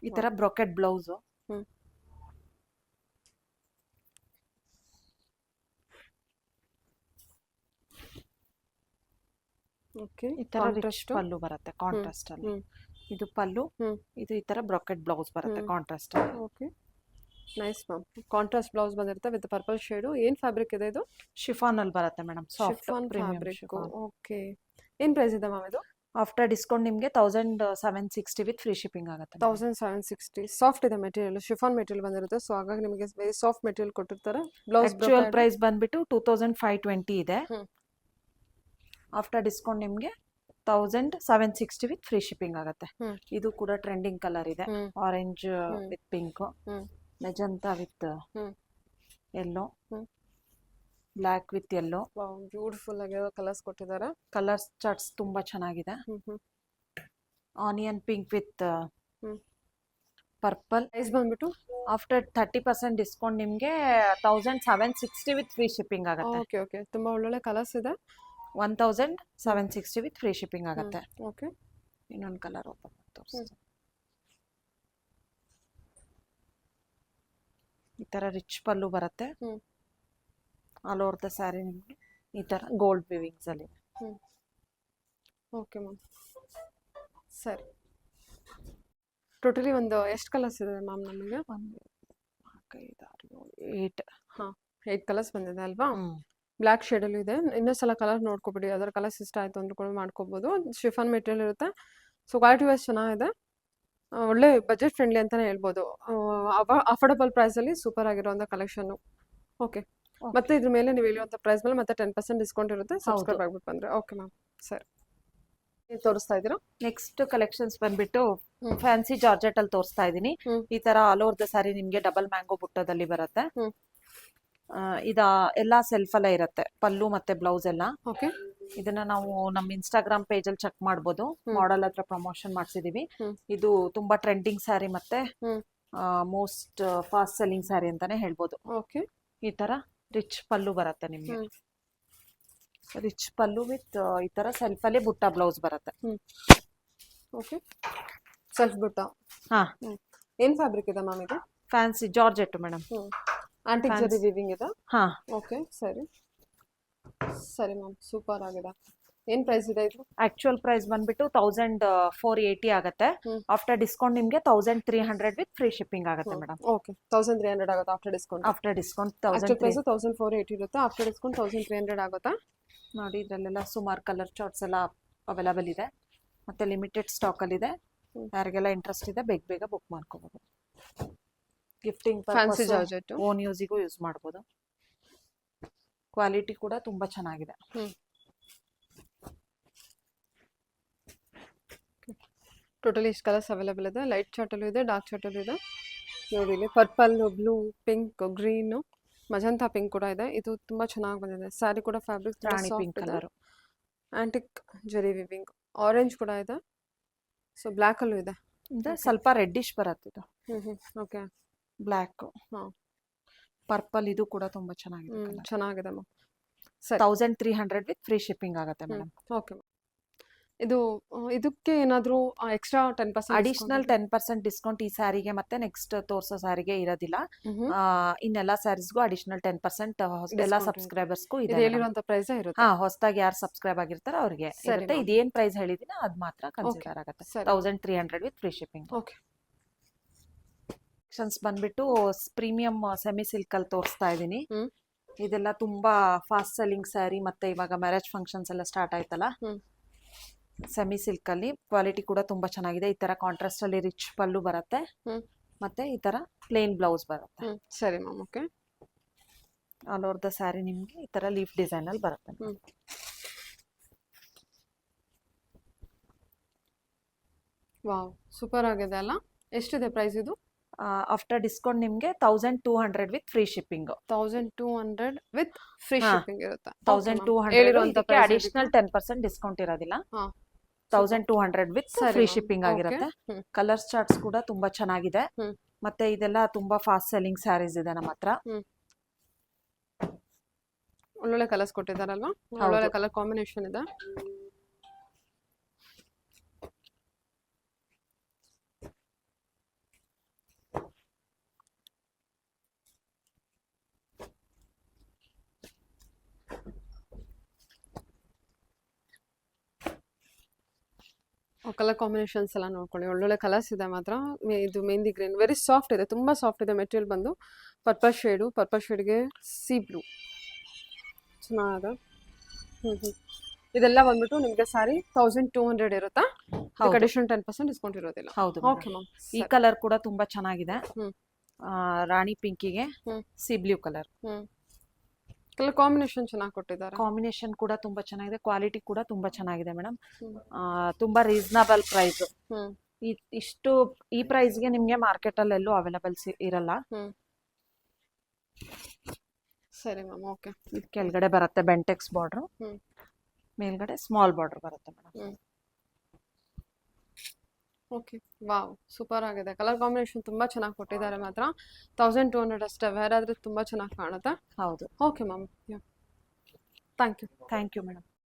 ಈ ತರ ಬ್ರೊಕೆಟ್ ಬ್ಲೌಸ್. ಓಕೆ, ಈ ತರ ರಿಚ್ ಪಲ್ಲು ಬರುತ್ತೆ ಕಾಂಟ್ರಾಸ್ಟ್ ಅಲ್ಲಿ. ಇದು ಪಲ್ಲು, ಇದು ಈ ತರ ಬ್ರೊಕೆಟ್ ಬ್ಲೌಸ್ ಬರುತ್ತೆ ಕಾಂಟ್ರಾಸ್ಟ್ ಅಲ್ಲಿ. Okay, nice ma'am. Contrast blouse ಬಂದಿರುತ್ತೆ ವಿತ್ ಪರ್ಪಲ್ ಶೇಡು. ಏನ್ ಫ್ಯಾಬ್ರಿಕ್ ಇದೆ ಇದು? ಶಿಫಾನ್ ಅಲ್ಲಿ ಬರುತ್ತೆ ಮೇಡಮ್, ಸಾಫ್ಟ್ ಫ್ಯಾಬ್ರಿಕ್. ಓಕೆ, ಏನ್ ಪ್ರೈಸ್ ಇದೆ ಮ್ಯಾಮ್ ಇದು? ಆಫ್ಟರ್ ಡಿಸ್ಕೌಂಟ್ ನಿಮಗೆ 1760 ವಿತ್ ಫ್ರೀ ಶಿಪ್ಪಿಂಗ್ ಆಗುತ್ತೆ. 1760. ಸಾಫ್ಟ್ ಇದೆ ಮೆಟೀರಿಯಲ್, ಶಿಫಾನ್ ಮೆಟೀರಿಯಲ್ ಬಂದಿರುತ್ತೆ. ಸೊ ಹಾಗಾಗಿ ನಿಮಗೆ ವೆರಿ ಸಾಫ್ಟ್ ಮೆಟೀರಿಯಲ್ ಕೊಟ್ಟಿರ್ತಾರೆ. ಬ್ಲೌಸ್ ಆಕ್ಚುಯಲ್ ಪ್ರೈಸ್ ಬಂದ್ಬಿಟ್ಟು 2520 ಇದೆ. ಆಫ್ಟರ್ ಡಿಸ್ಕೌಂಟ್ ನಿಮಗೆ 1760 ವಿತ್ ಫ್ರೀ ಶಿಪ್ಪಿಂಗ್ ಆಗುತ್ತೆ. ಇದು ಕೂಡ ಟ್ರೆಂಡಿಂಗ್ ಕಲರ್ ಇದೆ, orange with pink, magenta with yellow, black with yellow. Beautiful ಆಗಿರೋ ಕಲರ್ಸ್ ಕೊಟ್ಟಿದ್ದಾರೆ. ಕಲರ್ಸ್ ಚಾರ್ಟ್ಸ್ ತುಂಬಾ ಚೆನ್ನಾಗಿದೆ. Onion pink with purple. Price ಬಂದ್ಬಿಟ್ಟು ಆಫ್ಟರ್ 30% ಡಿಸ್ಕೌಂಟ್ ನಿಮಗೆ 1760 ವಿತ್ ಫ್ರೀ ಶಿಪ್ಪಿಂಗ್ ಆಗುತ್ತೆ. ಓಕೆ, ಓಕೆ, ತುಂಬಾ ಒಳ್ಳೊಳ್ಳೆ ಕಲರ್ಸ್ ಇದೆ. 1760 ವಿತ್ ಫ್ರೀ ಶಿಪ್ಪಿಂಗ್ ಆಗುತ್ತೆ. ಓಕೆ, ಇನ್ನೊಂದು ಕಲರ್ ಓಪನ್ ತೋರಿಸ್ತೀನಿ. ಈ ತರ ರಿಚ್ ಪಲ್ಲು ಬರುತ್ತೆ. ಆಲ್ ಓವರ್ ದ ಸ್ಯಾರಿ ನಿಮಗೆ ಈ ತರ ಗೋಲ್ಡ್ ವಿವಿಂಗ್ಸ್ ಅಲ್ಲಿ. ಓಕೆ ಮ್ಯಾಮ್, ಸರಿ. ಟೋಟಲಿ ಒಂದು ಎಷ್ಟು ಕಲರ್ಸ್ ಇದೆ ಮ್ಯಾಮ್ ನಮಗೆ? 8 ಕಲರ್ಸ್ ಬಂದಿದೆ ಅಲ್ವಾ? ಬ್ಲ್ಯಾಕ್ ಶೇಡಲ್ಲೂ ಇದೆ. ಇನ್ನೊಂದ್ಸಲ ಕಲರ್ ನೋಡ್ಕೊಬಿಡಿ, ಅದರ ಕಲರ್ಸ್ ಇಷ್ಟ ಆಯಿತು ಅಂದ್ರೂ ಕೂಡ ಮಾಡ್ಕೋಬೋದು. ಶಿಫಾನ್ ಮೆಟೀರಿಯಲ್ ಇರುತ್ತೆ. ಸೊ ಕ್ವಾಲಿಟಿ ವೈಸ್ ಚೆನ್ನಾಗಿದೆ. ಒಳ್ಳೆ ಬಜೆಟ್ ಫ್ರೆಂಡ್ಲಿ ಅಂತಾನೆ ಹೇಳ್ಬೋದು. ಅಫೋರ್ಡಬಲ್ ಪ್ರೈಸಲ್ಲಿ ಸೂಪರ್ ಆಗಿರುವಂಥ ಕಲೆಕ್ಷನ್ನು. ಓಕೆ. ಮತ್ತೆ ಇದ್ರ ಮೇಲೆ ನೀವು ಹೇಳುವಂಥ ಪ್ರೈಸ್ ಮೇಲೆ ಮತ್ತೆ 10% ಡಿಸ್ಕೌಂಟ್ ಇರುತ್ತೆ ಸಬ್ಸ್ಕ್ರೈಬ್ ಆಗ್ಬಿಟ್ಟು ಬಂದರೆ. ಓಕೆ ಮ್ಯಾಮ್, ಸರಿ. ನೀವು ತೋರಿಸ್ತಾ ಇದ್ದೀರಾ? ನೆಕ್ಸ್ಟ್ ಕಲೆಕ್ಷನ್ಸ್ ಬಂದ್ಬಿಟ್ಟು ಫ್ಯಾನ್ಸಿ ಜಾರ್ಜೆಟ್ ಅಲ್ಲಿ ತೋರಿಸ್ತಾ ಇದೀನಿ. ಈ ತರ ಆಲ್ ಓವರ್ ದ ಸ್ಯಾರಿ ನಿಮ್ಗೆ ಡಬಲ್ ಮ್ಯಾಂಗೋ ಬುಟ್ಟದಲ್ಲಿ ಬರುತ್ತೆ. ಇದ ಎಲ್ಲಾ ಸೆಲ್ಫ್ ಅಲ್ಲೇ ಇರುತ್ತೆ, ಪಲ್ಲು ಮತ್ತೆ ಬ್ಲೌಸ್ ಎಲ್ಲ. ಓಕೆ. ಇದನ್ನ ನಾವು ನಮ್ಮ ಇನ್ಸ್ಟಾಗ್ರಾಮ್ ಪೇಜ್ ಅಲ್ಲಿ ಚೆಕ್ ಮಾಡ್ಬೋದು. ಮಾಡೆಲ್ ಹತ್ರ ಪ್ರಮೋಷನ್ ಮಾಡ್ಸಿದೀವಿ. ಇದು ತುಂಬಾ ಟ್ರೆಂಡಿಂಗ್ ಸ್ಯಾರಿ ಮತ್ತೆ ಮೋಸ್ಟ್ ಫಾಸ್ಟ್ ಸೆಲ್ಲಿಂಗ್ ಸ್ಯಾರಿ ಅಂತಾನೆ ಹೇಳ್ಬೋದು. ಓಕೆ. ಈ ತರ ರಿಚ್ ಪಲ್ಲು ಬರುತ್ತೆ ನಿಮ್ಗೆ. ರಿಚ್ ಪಲ್ಲು ವಿತ್ ಈ ತರ ಸೆಲ್ಫ್ ಅಲ್ಲಿ ಬುಟ್ಟ ಬ್ಲೌಸ್ ಬರುತ್ತೆ. ಓಕೆ. ಸೆಲ್ಫ್ ಬುಟ್ಟ. ಹಾ. ಏನ್ ಫ್ಯಾಬ್ರಿಕ್ ಇದೆ ಮ್ಯಾಮ್ ಇದು? Fancy georgette madam. ಆಂಟಿಕ್ ಜರಿ ವೀವಿಂಗ್ ಇದೆ. ಹಾ. ಓಕೆ, ಸರಿ ಸರಿ ಮ್ಯಾಮ್, ಸೂಪರ್ ಆಗಿದೆ. ಏನ್ ಪ್ರೈಸ್ ಇದೆ ಇದು? ಆಕ್ಚುಯಲ್ ಪ್ರೈಸ್ ಬಂದ್ಬಿಟ್ಟು 1480 ಆಗುತ್ತೆ. ಆಫ್ಟರ್ ಡಿಸ್ಕೌಂಟ್ ನಿಮ್ಗೆ 1300 ವಿತ್ ಫ್ರೀ ಶಿಪ್ಪಿಂಗ್ ಆಗುತ್ತೆ ಮೇಡಮ್. ಓಕೆ, 1300 ಆಗುತ್ತೆ after discount. After discount actual price 1480 ಇರುತ್ತೆ, ಆಫ್ಟರ್ ಡಿಸ್ಕೌಂಟ್ 1300 ಆಗುತ್ತೆ. ನೋಡಿ, ಇದರಲ್ಲೆಲ್ಲ ಸುಮಾರು ಕಲರ್ ಚಾರ್ಟ್ಸ್ ಎಲ್ಲ ಅವೈಲೇಬಲ್ ಇದೆ, ಮತ್ತೆ ಲಿಮಿಟೆಡ್ ಸ್ಟಾಕ್ ಅಲ್ಲಿ ಇದೆ. ಯಾರಿಗೆಲ್ಲ ಇಂಟ್ರೆಸ್ಟ್ ಇದೆ ಬೇಗ ಬೇಗ ಬುಕ್ ಮಾಡ್ಕೋಬಹುದು. ಗಿಫ್ಟಿಂಗ್ ಫ್ಯಾನ್ಸಿ ಜಾರ್ಜೆಟ್ ಓನ್ ಯೂಸಿಗೂ ಯೂಸ್ ಮಾಡ್ಬೋದು. ಕ್ವಾಲಿಟಿ ಕೂಡ ತುಂಬಾ ಚೆನ್ನಾಗಿದೆ. ಟೋಟಲಿ ಇಷ್ಟು ಕಲರ್ಸ್ ಅವೈಲೇಬಲ್ ಇದೆ. ಲೈಟ್ ಚಾರ್ಟಲ್ಲೂ ಇದೆ, ಡಾರ್ಕ್ ಚಾರ್ಟಲ್ಲೂ ಇದೆ. ನೋಡಿ ಇಲ್ಲಿ purple, blue, pink, green, magenta pink ಕೂಡ ಇದೆ. ಇದು ತುಂಬಾ ಚೆನ್ನಾಗಿ ಬಂದಿದೆ. ಸ್ಯಾರಿ ಕೂಡ ಫ್ಯಾಬ್ರಿಕ್ ರಾಣಿ pink colour, antique zari weaving. Orange ಕೂಡ ಇದೆ, ಸೊ ಬ್ಲ್ಯಾಕ್ ಅಲ್ಲೂ ಇದೆ. ಸ್ವಲ್ಪ ರೆಡ್ಡಿಶ್ ಬರುತ್ತೆ ಇದು. ಓಕೆ. ಬ್ಲ್ಯಾಕ್, ಹಾಂ, ಪರ್ಪಲ್, ಇದು ಕೂಡ ತುಂಬಾ ಚೆನ್ನಾಗಿದೆ. ಚೆನ್ನಾಗಿದೆ ಮ್ಯಾಮ್. 1300 ವಿತ್ ಫ್ರೀ ಶಿಪ್ಪಿಂಗ್ ಆಗುತ್ತೆ ಮೇಡಮ್. ಓಕೆ. ಇದು ಇದಕ್ಕೆ ಏನಾದರೂ ಎಕ್ಸ್ಟ್ರಾ 10% ಅಡಿಷನಲ್ 10% ಡಿಸ್ಕೌಂಟ್ ಈ ಸ್ಯಾರಿಗೆ ಮತ್ತೆ ನೆಕ್ಸ್ಟ್ ತೋರ್ಸೋ ಸ್ಯಾರಿಗೆ ಇರೋದಿಲ್ಲ. ಇನ್ನೆಲ್ಲ ಸ್ಯಾರೀಸ್ಗೂ ಅಡಿಷನಲ್ 10% ಎಲ್ಲ ಸಬ್ಸ್ಕ್ರೈಬರ್ಸ್ಗೂ ಇದೆ. ಹೇಳಿರುವಂತ ಪ್ರೈಸ್ ಇರುತ್ತೆ. ಹಾ, ಹೊಸದಾಗಿ ಯಾರು ಸಬ್ಸ್ಕ್ರೈಬ್ ಆಗಿರ್ತಾರೋ ಅವ್ರಿಗೆ ಇರುತ್ತೆ. ಇದೇನ್ ಪ್ರೈಸ್ ಹೇಳಿದೀನಿ ಅದ್ ಮಾತ್ರ ಕನ್ಸಿಡರ್ ಆಗುತ್ತೆ. 1300 with free shipping. Okay. Collections ಬಂದ್ಬಿಟ್ಟು ಪ್ರೀಮಿಯಂ ಸೆಮಿ ಸಿಲ್ಕ್ ಅಲ್ಲಿ ತೋರಿಸ್ತಾ ಇದೀನಿ. ಇದೆಲ್ಲ ತುಂಬಾ ಫಾಸ್ಟ್ ಸೆಲ್ಲಿಂಗ್ ಸ್ಯಾರಿ. ಮತ್ತೆ ಇವಾಗ ಮ್ಯಾರೇಜ್ ಫಂಕ್ಷನ್ಸ್ ಎಲ್ಲ ಸ್ಟಾರ್ಟ್ ಆಯ್ತಲ್ಲ, ಸೆಮಿ ಸಿಲ್ಕ್ ಅಲ್ಲಿ ಕ್ವಾಲಿಟಿ ಕೂಡ ತುಂಬಾ ಚೆನ್ನಾಗಿದೆ. ಈ ತರ ಕಾಂಟ್ರಾಸ್ಟ್ ಅಲ್ಲಿ ರಿಚ್ ಪಲ್ಲು ಬರುತ್ತೆ, ಮತ್ತೆ ಈ ತರ ಪ್ಲೇನ್ ಬ್ಲೌಸ್ ಬರುತ್ತೆ. ಸರಿ ma'am. Okay. All over the sari ನಿಮ್ಗೆ ಈ ತರ ಲೀಫ್ ಡಿಸೈನ್ ಅಲ್ಲಿ ಬರುತ್ತೆ. ವಾವ್, ಸೂಪರ್ ಆಗಿದೆ ಅಲ್ಲ. ಎಷ್ಟಿದೆ ಪ್ರೈಸ್ ಇದು? ಆಫ್ಟರ್ ಡಿಸ್ಕೌಂಟ್ ನಿಮ್ಗೆ 1200 with free shipping. 1200 with free shipping ಇರುತ್ತೆ. 1200 ಅಡಿಷನಲ್ 10% ಡಿಸ್ಕೌಂಟ್ ಇರೋದಿಲ್ಲ. 1200 ವಿತ್ ಫ್ರೀ ಶಿಪ್ಪಿಂಗ್ ಆಗಿರುತ್ತೆ. ಕಲರ್ಸ್ ಚಾರ್ಟ್ಸ್ ಕೂಡ ತುಂಬಾ ಚೆನ್ನಾಗಿದೆ. ಮತ್ತೆ ಇದೆಲ್ಲ ತುಂಬಾ ಫಾಸ್ಟ್ ಸೆಲ್ಲಿಂಗ್ ಸ್ಯಾರೀಸ್ ಇದೆ ನಮ್ಮ ಹತ್ರ. ಒಳ್ಳೊಳ್ಳೆ ಕಲರ್ಸ್ ಕೊಟ್ಟಿದ್ದಾರಲ್ವಾ, ಒಳ್ಳೊಳ್ಳೆ ಕಲರ್ ಕಾಂಬಿನೇಷನ್ ಇದೆ. ಕಲರ್ ಕಾಂಬಿನೇಷನ್ಸ್ ಎಲ್ಲ ನೋಡ್ಕೊಳ್ಳಿ, ಒಳ್ಳೊಳ್ಳೆ ಕಲರ್ಸ್ ಇದೆ ಮಾತ್ರ. ಇದು ಮೆಹಂದಿ ಗ್ರೀನ್, ವೆರಿ ಸಾಫ್ಟ್ ಇದೆ, ತುಂಬ ಸಾಫ್ಟ್ ಇದೆ. ಮೆಟೀರಿಯಲ್ ಬಂದು ಪರ್ಪಲ್ ಶೇಡ್ಗೆ ಸಿ ಬ್ಲೂ, ಚೆನ್ನಾಗಿದೆ. ಇದೆಲ್ಲ ಬಂದ್ಬಿಟ್ಟು ನಿಮಗೆ ಸಾರಿ 1200 ಇರುತ್ತಾ? ಅಡಿಷನಲ್ 10% ಡಿಸ್ಕೌಂಟ್ ಇರೋದಿಲ್ಲ. ಹೌದು. Okay ma'am. ಈ ಕಲರ್ ಕೂಡ ತುಂಬಾ ಚೆನ್ನಾಗಿದೆ. ರಾಣಿ ಪಿಂಕಿಗೆ sea blue colour. Colour combination ಚೆನ್ನಾಗಿ ಕೊಟ್ಟಿದ್ದಾರೆ. ಕಾಂಬಿನೇಷನ್ ಕೂಡ ತುಂಬಾ ಚೆನ್ನಾಗಿದೆ. ಕ್ವಾಲಿಟಿ ಕೂಡ ತುಂಬಾ ಚೆನ್ನಾಗಿದೆ ಮೇಡಮ್. ತುಂಬಾ ರೀಸನಬಲ್ ಪ್ರೈಸ್. ಇಷ್ಟು ಈ ಪ್ರೈಸ್ಗೆ ನಿಮ್ಗೆ ಮಾರ್ಕೆಟ್ ಅಲ್ಲಿ ಎಲ್ಲೂ ಅವೈಲಬಲ್ ಇರಲ್ಲ. ಸರಿ ಮ್ಯಾಮ್. ಓಕೆ. ಕೆಳಗಡೆ ಬರುತ್ತೆ ಬೆಂಟೆಕ್ಸ್ ಬಾರ್ಡರ್, ಮೇಲ್ಗಡೆ ಸ್ಮಾಲ್ ಬಾರ್ಡರ್ ಬರುತ್ತೆ ಮೇಡಮ್. ಓಕೆ. ವಾವ್, ಸೂಪರ್ ಆಗಿದೆ. ಕಲರ್ ಕಾಂಬಿನೇಷನ್ ತುಂಬಾ ಚೆನ್ನಾಗಿ ಕೊಟ್ಟಿದ್ದಾರೆ ಮಾತ್ರ. 1200 ಅಷ್ಟೇ, ಬೇರೆ ಆದ್ರೆ ತುಂಬಾ ಚೆನ್ನಾಗಿ ಕಾಣುತ್ತೆ. ಹೌದು. Okay ma'am. Thank you. Thank you madam.